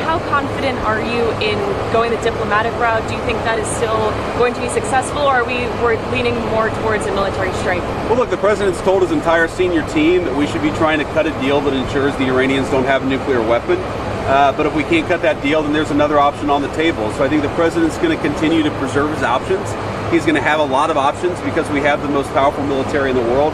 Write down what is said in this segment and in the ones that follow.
how confident are you in going the diplomatic route? Do you think that is still going to be successful, or we're leaning more towards a military strike? Well, look, the president's told his entire senior team that we should be trying to cut a deal that ensures the Iranians don't have a nuclear weapon. But if we can't cut that deal, then there's another option on the table. So I think the president's going to continue to preserve his options. He's going to have a lot of options because we have the most powerful military in the world.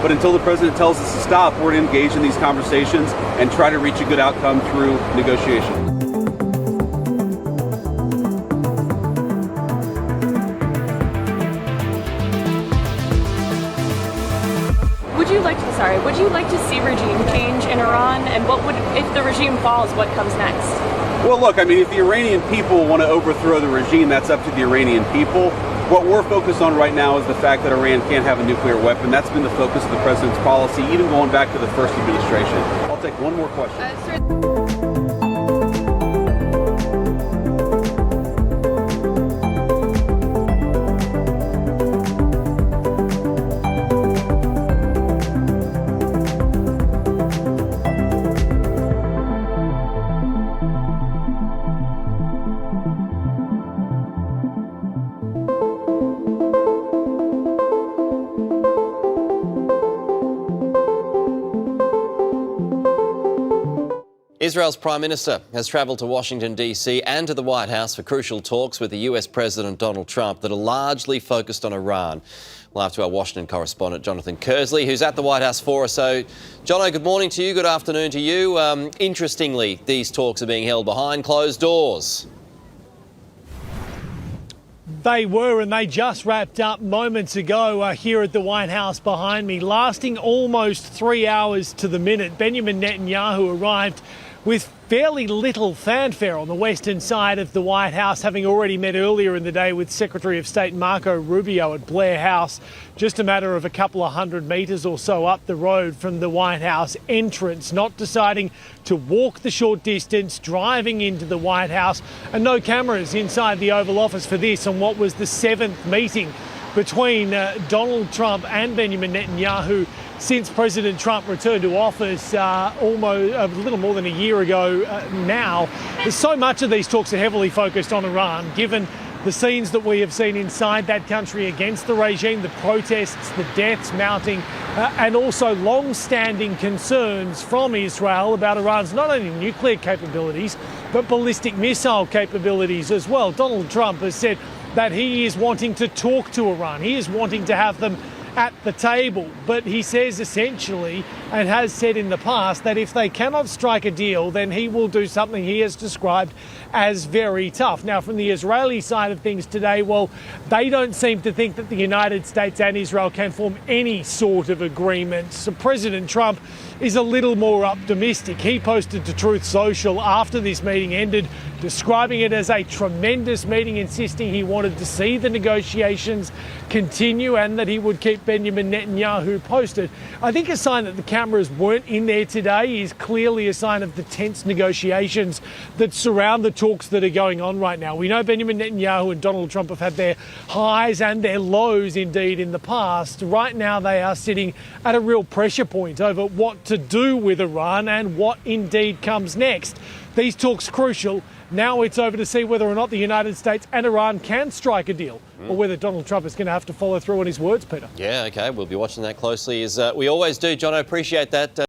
But until the president tells us to stop, we're going to engage in these conversations and try to reach a good outcome through negotiation. Would you like to see regime change in Iran? And what would, if the regime falls, what comes next? Well, look, I mean, if the Iranian people want to overthrow the regime, that's up to the Iranian people. What we're focused on right now is the fact that Iran can't have a nuclear weapon. That's been the focus of the president's policy, even going back to the first administration. I'll take one more question. Israel's Prime Minister has travelled to Washington, D.C. and to the White House for crucial talks with the US President Donald Trump that are largely focused on Iran. We'll have to our Washington correspondent, Jonathan Kersley, who's at the White House for us. So, Jono, good morning to you, good afternoon to you. Interestingly, these talks are being held behind closed doors. They were, and they just wrapped up moments ago here at the White House behind me, lasting almost 3 hours to the minute. Benjamin Netanyahu arrived with fairly little fanfare on the western side of the White House, having already met earlier in the day with Secretary of State Marco Rubio at Blair House, just a matter of a couple of hundred metres or so up the road from the White House entrance, not deciding to walk the short distance, driving into the White House, and no cameras inside the Oval Office for this on what was the 7th meeting between Donald Trump and Benjamin Netanyahu since President Trump returned to office almost a little more than a year ago now. So much of these talks are heavily focused on Iran, given the scenes that we have seen inside that country against the regime, the protests, the deaths mounting, and also long-standing concerns from Israel about Iran's not only nuclear capabilities, but ballistic missile capabilities as well. Donald Trump has said that he is wanting to talk to Iran. He is wanting to have them at the table, but he says essentially, and has said in the past, that if they cannot strike a deal, then he will do something he has described as very tough. Now, from the Israeli side of things today, well, they don't seem to think that the United States and Israel can form any sort of agreement. So President Trump is a little more optimistic. He posted to Truth Social after this meeting ended, describing it as a tremendous meeting, insisting he wanted to see the negotiations continue and that he would keep Benjamin Netanyahu posted. I think a sign that the cameras weren't in there today is clearly a sign of the tense negotiations that surround the talks that are going on right now. We know Benjamin Netanyahu and Donald Trump have had their highs and their lows indeed in the past. Right now they are sitting at a real pressure point over what to do with Iran and what indeed comes next. These talks crucial. Now it's over to see whether or not the United States and Iran can strike a deal, or whether Donald Trump is going to have to follow through on his words, Peter. Yeah, OK, we'll be watching that closely as we always do. John, I appreciate that.